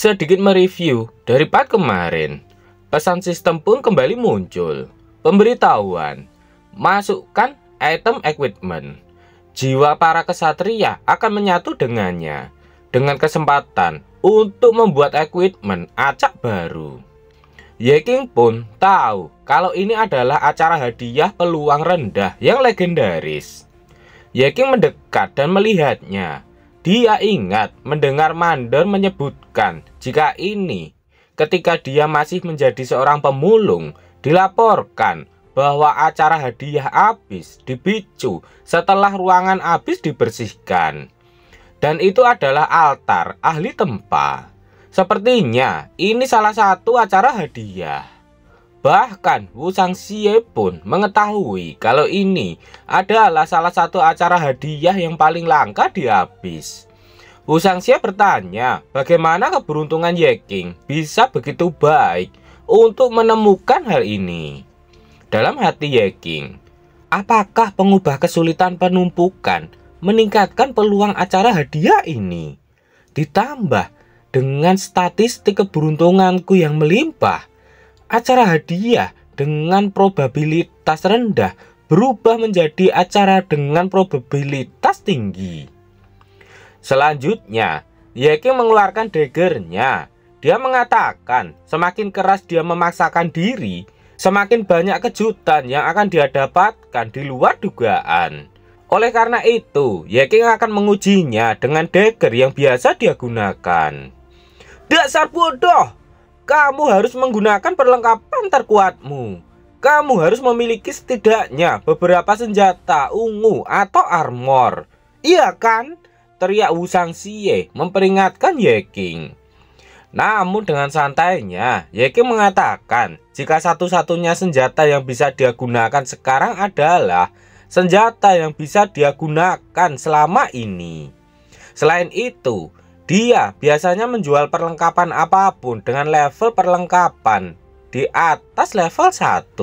Sedikit mereview dari part kemarin, pesan sistem pun kembali muncul. Pemberitahuan, masukkan item equipment. Jiwa para kesatria akan menyatu dengannya, dengan kesempatan untuk membuat equipment acak baru. Ye King pun tahu kalau ini adalah acara hadiah peluang rendah yang legendaris. Ye King mendekat dan melihatnya. Dia ingat mendengar mandor menyebutkan jika ini ketika dia masih menjadi seorang pemulung, dilaporkan bahwa acara hadiah habis dipicu setelah ruangan habis dibersihkan. Dan itu adalah altar ahli tempa. Sepertinya ini salah satu acara hadiah. Bahkan Wu Shangxie pun mengetahui kalau ini adalah salah satu acara hadiah yang paling langka di Abyss. Wu Shangxie bertanya bagaimana keberuntungan Ye King bisa begitu baik untuk menemukan hal ini. Dalam hati Ye King, apakah pengubah kesulitan penumpukan meningkatkan peluang acara hadiah ini? Ditambah dengan statistik keberuntunganku yang melimpah, acara hadiah dengan probabilitas rendah berubah menjadi acara dengan probabilitas tinggi. Selanjutnya, Ye King mengeluarkan daggernya. Dia mengatakan semakin keras dia memaksakan diri, semakin banyak kejutan yang akan dia dapatkan di luar dugaan. Oleh karena itu, Ye King akan mengujinya dengan dagger yang biasa dia gunakan. Dasar bodoh! Kamu harus menggunakan perlengkapan terkuatmu. Kamu harus memiliki setidaknya beberapa senjata ungu atau armor. Iya kan? Teriak Wu Shangxie memperingatkan Ye King. Namun dengan santainya, Ye King mengatakan jika satu-satunya senjata yang bisa dia gunakan sekarang adalah senjata yang bisa dia gunakan selama ini. Selain itu, dia biasanya menjual perlengkapan apapun dengan level perlengkapan di atas level 1.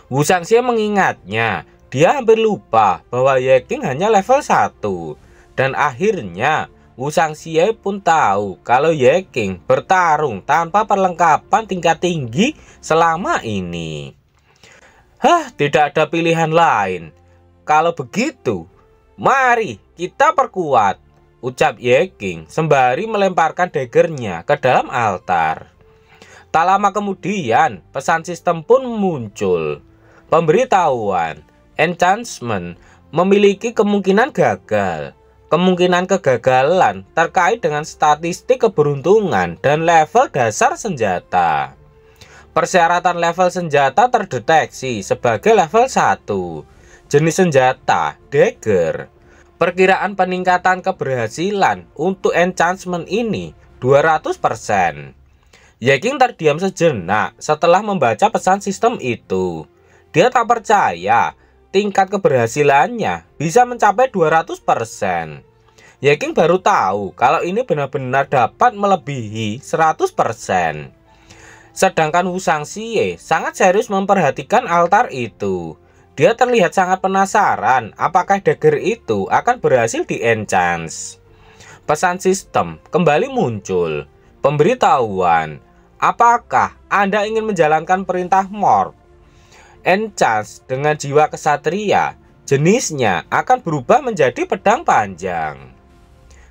Wu Shangxie mengingatnya, dia hampir lupa bahwa Ye King hanya level 1. Dan akhirnya Wu Shangxie pun tahu kalau Ye King bertarung tanpa perlengkapan tingkat tinggi selama ini. Tidak ada pilihan lain. Kalau begitu, mari kita perkuat, ucap Ye King sembari melemparkan daggernya ke dalam altar. Tak lama kemudian, pesan sistem pun muncul. Pemberitahuan, enchantment memiliki kemungkinan gagal. Kemungkinan kegagalan terkait dengan statistik keberuntungan dan level dasar senjata. Persyaratan level senjata terdeteksi sebagai level 1. Jenis senjata, dagger. Perkiraan peningkatan keberhasilan untuk enchantment ini 200%. Ye King terdiam sejenak setelah membaca pesan sistem itu. Dia tak percaya tingkat keberhasilannya bisa mencapai 200%. Ye King baru tahu kalau ini benar-benar dapat melebihi 100%. Sedangkan Wu Shangxie sangat serius memperhatikan altar itu. Dia terlihat sangat penasaran apakah dagger itu akan berhasil di-enchant. Pesan sistem kembali muncul. Pemberitahuan, apakah Anda ingin menjalankan perintah morph? Enchant dengan jiwa kesatria, jenisnya akan berubah menjadi pedang panjang.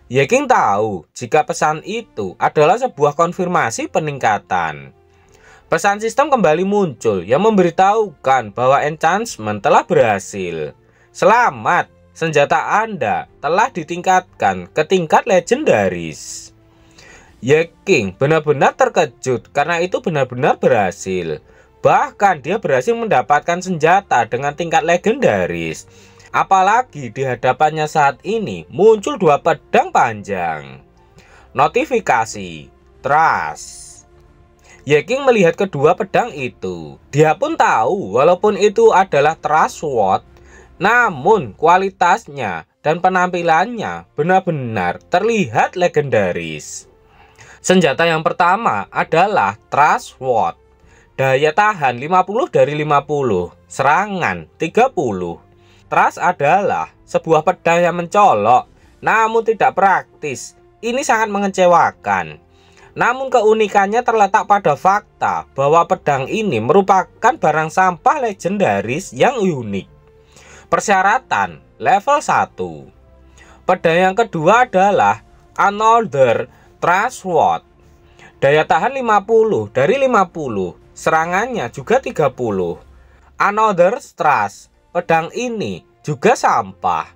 Ye King tahu jika pesan itu adalah sebuah konfirmasi peningkatan. Pesan sistem kembali muncul yang memberitahukan bahwa enchantment telah berhasil. Selamat, senjata Anda telah ditingkatkan ke tingkat legendaris. Ye King benar-benar terkejut karena itu benar-benar berhasil. Bahkan dia berhasil mendapatkan senjata dengan tingkat legendaris. Apalagi di hadapannya saat ini muncul 2 pedang panjang. Notifikasi, trust. Ye King melihat kedua pedang itu. Dia pun tahu walaupun itu adalah trust sword, namun kualitasnya dan penampilannya benar-benar terlihat legendaris. Senjata yang pertama adalah trust sword. Daya tahan 50 dari 50, serangan 30. Trust adalah sebuah pedang yang mencolok namun tidak praktis. ini sangat mengecewakan. Namun keunikannya terletak pada fakta bahwa pedang ini merupakan barang sampah legendaris yang unik. Persyaratan level 1. Pedang yang kedua adalah Another Trustword. Daya tahan 50 dari 50, serangannya juga 30. Another Trust, pedang ini juga sampah.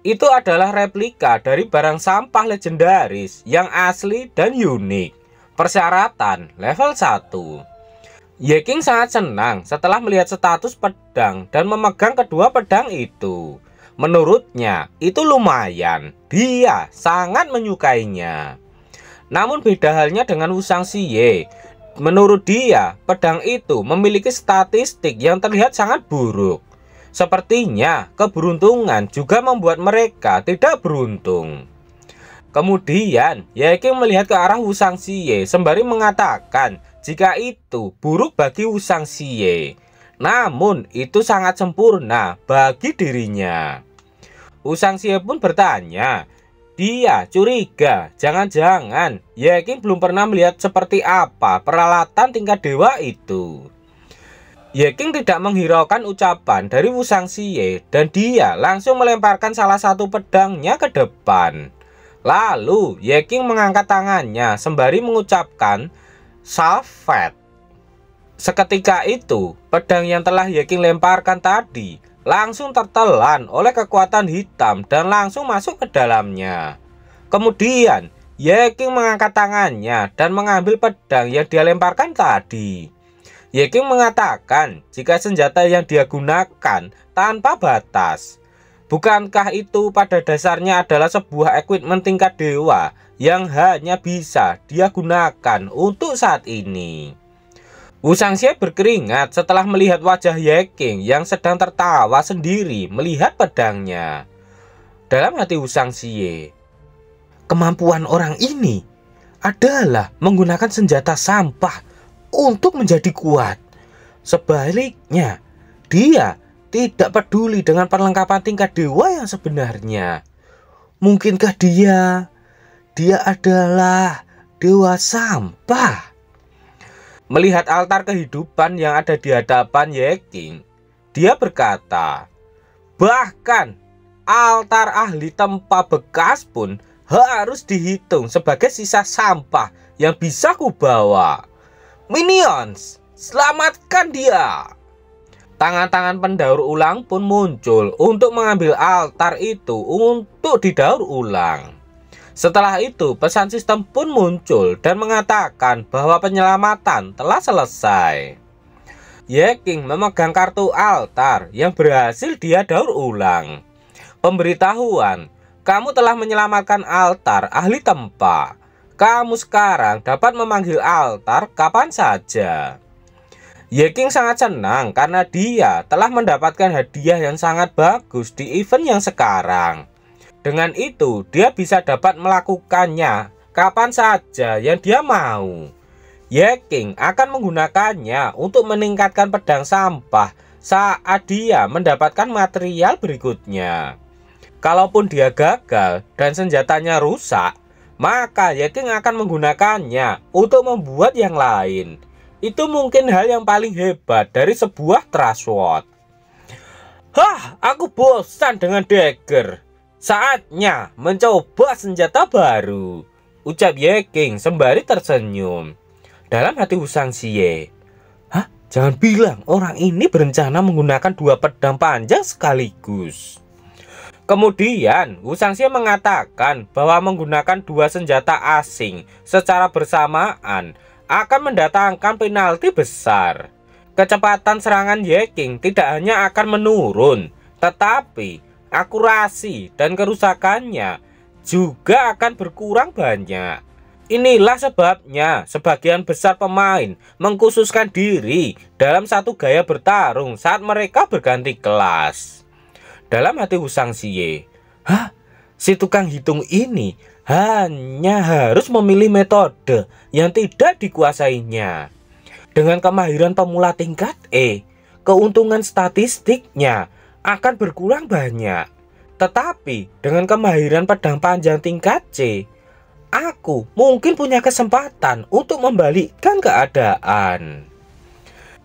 Itu adalah replika dari barang sampah legendaris yang asli dan unik. Persyaratan level 1. Ye King sangat senang setelah melihat status pedang dan memegang kedua pedang itu. Menurutnya itu lumayan, dia sangat menyukainya. Namun beda halnya dengan Wu Shangxie. Menurut dia, pedang itu memiliki statistik yang terlihat sangat buruk. Sepertinya keberuntungan juga membuat mereka tidak beruntung. Kemudian Ye King melihat ke arah Wu Shangxie sembari mengatakan jika itu buruk bagi Wu Shangxie, namun itu sangat sempurna bagi dirinya. Wu Shangxie pun bertanya, dia curiga jangan-jangan Ye King belum pernah melihat seperti apa peralatan tingkat dewa itu. Ye King tidak menghiraukan ucapan dari Wu Shangxie dan dia langsung melemparkan salah satu pedangnya ke depan. Lalu Ye King mengangkat tangannya sembari mengucapkan Salvet. Seketika itu pedang yang telah Ye King lemparkan tadi langsung tertelan oleh kekuatan hitam dan langsung masuk ke dalamnya. Kemudian Ye King mengangkat tangannya dan mengambil pedang yang dia lemparkan tadi. Ye King mengatakan jika senjata yang dia gunakan tanpa batas. Bukankah itu pada dasarnya adalah sebuah equipment tingkat dewa yang hanya bisa dia gunakan untuk saat ini? Wu Shangxie berkeringat setelah melihat wajah Ye King yang sedang tertawa sendiri melihat pedangnya. Dalam hati Wu Shangxie, kemampuan orang ini adalah menggunakan senjata sampah untuk menjadi kuat. Sebaliknya, dia tidak peduli dengan perlengkapan tingkat dewa yang sebenarnya. Mungkinkah dia adalah dewa sampah? Melihat altar kehidupan yang ada di hadapan Ye King, dia berkata, bahkan altar ahli tempa bekas pun harus dihitung sebagai sisa sampah yang bisa kubawa. Minions, selamatkan dia! Tangan-tangan pendaur ulang pun muncul untuk mengambil altar itu untuk didaur ulang. Setelah itu pesan sistem pun muncul dan mengatakan bahwa penyelamatan telah selesai. Ye King memegang kartu altar yang berhasil dia daur ulang. Pemberitahuan, kamu telah menyelamatkan altar ahli tempa. Kamu sekarang dapat memanggil altar kapan saja. Ye King sangat senang karena dia telah mendapatkan hadiah yang sangat bagus di event yang sekarang. Dengan itu, dia bisa dapat melakukannya kapan saja yang dia mau. Ye King akan menggunakannya untuk meningkatkan pedang sampah saat dia mendapatkan material berikutnya. Kalaupun dia gagal dan senjatanya rusak, maka Ye King akan menggunakannya untuk membuat yang lain. Itu mungkin hal yang paling hebat dari sebuah Trustword. Aku bosan dengan dagger. Saatnya mencoba senjata baru, ucap Ye King sembari tersenyum. Dalam hati Wu Shangxie, jangan bilang orang ini berencana menggunakan dua pedang panjang sekaligus. Kemudian Wu Shangxie mengatakan bahwa menggunakan dua senjata asing secara bersamaan akan mendatangkan penalti besar. Kecepatan serangan Ye King tidak hanya akan menurun, tetapi akurasi dan kerusakannya juga akan berkurang banyak. Inilah sebabnya sebagian besar pemain mengkhususkan diri dalam satu gaya bertarung saat mereka berganti kelas. Dalam hati Wu Shangxie, si tukang hitung ini hanya harus memilih metode yang tidak dikuasainya. Dengan kemahiran pemula tingkat E, keuntungan statistiknya akan berkurang banyak. Tetapi dengan kemahiran pedang panjang tingkat C, aku mungkin punya kesempatan untuk membalikkan keadaan.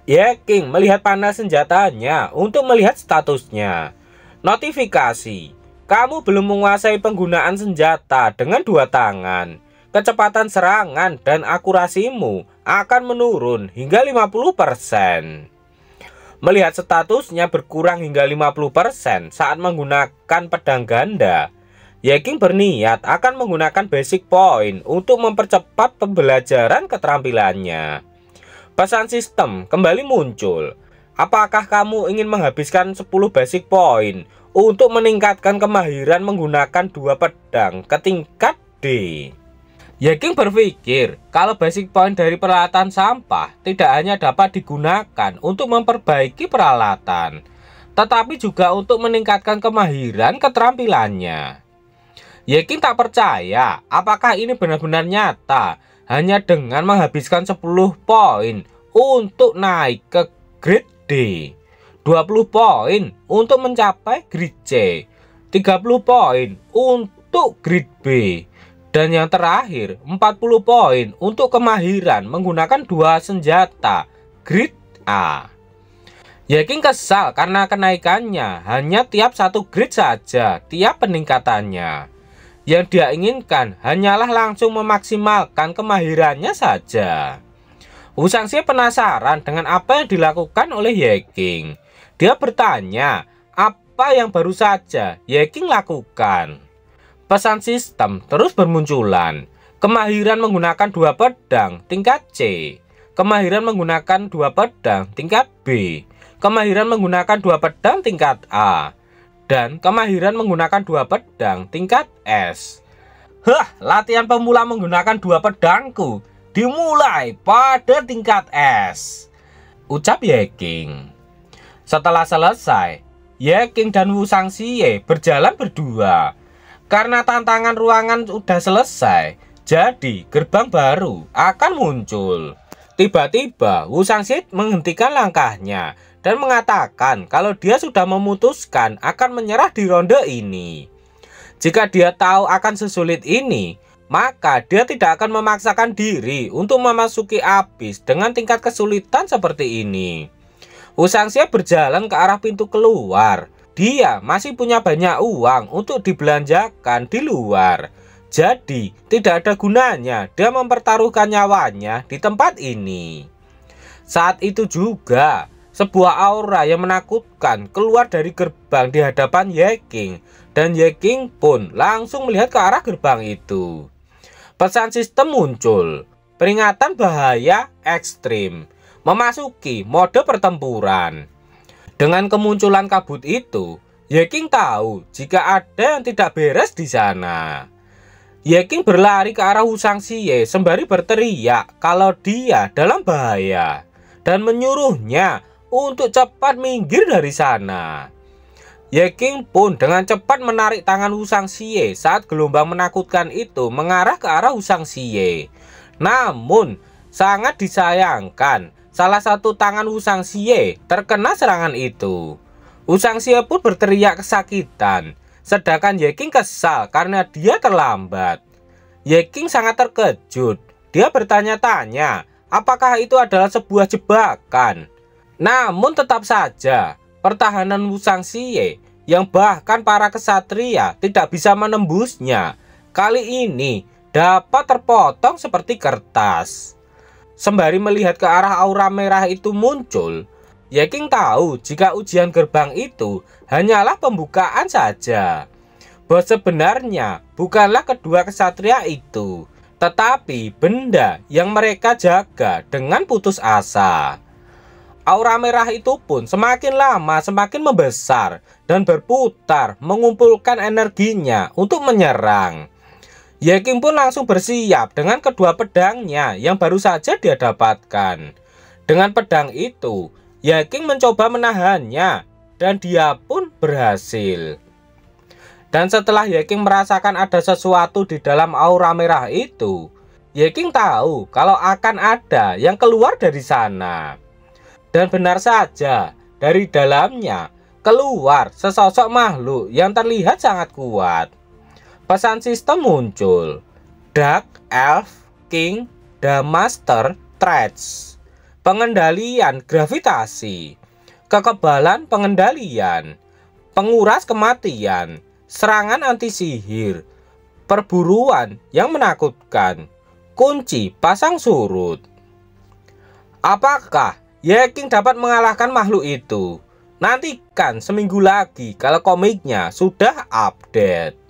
Ye King melihat panel senjatanya untuk melihat statusnya. Notifikasi, kamu belum menguasai penggunaan senjata dengan 2 tangan. Kecepatan serangan dan akurasimu akan menurun hingga 50%. Melihat statusnya berkurang hingga 50% saat menggunakan pedang ganda, Ye King berniat akan menggunakan basic point untuk mempercepat pembelajaran keterampilannya. Pesan sistem kembali muncul. Apakah kamu ingin menghabiskan 10 basic point untuk meningkatkan kemahiran menggunakan 2 pedang ke tingkat D? Ye King berpikir kalau basic point dari peralatan sampah tidak hanya dapat digunakan untuk memperbaiki peralatan, tetapi juga untuk meningkatkan kemahiran keterampilannya. Ye King tak percaya apakah ini benar-benar nyata hanya dengan menghabiskan 10 poin untuk naik ke grade D, 20 poin untuk mencapai grade C, 30 poin untuk grade B, dan yang terakhir 40 poin untuk kemahiran menggunakan 2 senjata grade A. Ye King kesal karena kenaikannya hanya tiap 1 grade saja tiap peningkatannya. Yang dia inginkan hanyalah langsung memaksimalkan kemahirannya saja. Wu Shangxi penasaran dengan apa yang dilakukan oleh Ye King. Dia bertanya apa yang baru saja Ye King lakukan. Pesan sistem terus bermunculan. Kemahiran menggunakan 2 pedang tingkat C. Kemahiran menggunakan 2 pedang tingkat B. Kemahiran menggunakan 2 pedang tingkat A. Dan kemahiran menggunakan 2 pedang tingkat S. Latihan pemula menggunakan 2 pedangku dimulai pada tingkat S, ucap Ye King. Setelah selesai, Ye King dan Wu Shangxi berjalan berdua. Karena tantangan ruangan sudah selesai, jadi gerbang baru akan muncul. Tiba-tiba Wu Shangxi menghentikan langkahnya dan mengatakan kalau dia sudah memutuskan akan menyerah di ronde ini. Jika dia tahu akan sesulit ini, maka dia tidak akan memaksakan diri untuk memasuki abyss dengan tingkat kesulitan seperti ini. Wu Shangxi berjalan ke arah pintu keluar. Dia masih punya banyak uang untuk dibelanjakan di luar. Jadi tidak ada gunanya dia mempertaruhkan nyawanya di tempat ini. Saat itu juga sebuah aura yang menakutkan keluar dari gerbang di hadapan Ye King. Dan Ye King pun langsung melihat ke arah gerbang itu. Pesan sistem muncul. Peringatan bahaya ekstrim. Memasuki mode pertempuran. Dengan kemunculan kabut itu, Ye King tahu jika ada yang tidak beres di sana. Ye King berlari ke arah Wu Shangxi sembari berteriak kalau dia dalam bahaya dan menyuruhnya untuk cepat minggir dari sana. Ye King pun dengan cepat menarik tangan Wu Shangxi saat gelombang menakutkan itu mengarah ke arah Wu Shangxi. Namun sangat disayangkan, salah satu tangan Wu Shangxi terkena serangan itu. Wu Shangxi pun berteriak kesakitan, sedangkan Ye King kesal karena dia terlambat. Ye King sangat terkejut. Dia bertanya-tanya apakah itu adalah sebuah jebakan. Namun tetap saja pertahanan Wu Shangxi yang bahkan para kesatria tidak bisa menembusnya, kali ini dapat terpotong seperti kertas. Sembari melihat ke arah aura merah itu muncul, Ye King tahu jika ujian gerbang itu hanyalah pembukaan saja. Bahwa sebenarnya bukanlah kedua kesatria itu, tetapi benda yang mereka jaga dengan putus asa. Aura merah itu pun semakin lama semakin membesar dan berputar mengumpulkan energinya untuk menyerang. Ye King pun langsung bersiap dengan kedua pedangnya yang baru saja dia dapatkan. Dengan pedang itu, Ye King mencoba menahannya dan dia pun berhasil. Dan setelah Ye King merasakan ada sesuatu di dalam aura merah itu, Ye King tahu kalau akan ada yang keluar dari sana. Dan benar saja, dari dalamnya keluar sesosok makhluk yang terlihat sangat kuat. Pesan sistem muncul. Dark Elf King The Master Traits. Pengendalian gravitasi, kekebalan pengendalian, penguras kematian, serangan anti-sihir, perburuan yang menakutkan, kunci pasang surut. Apakah Ye King dapat mengalahkan makhluk itu? Nantikan seminggu lagi kalau komiknya sudah update.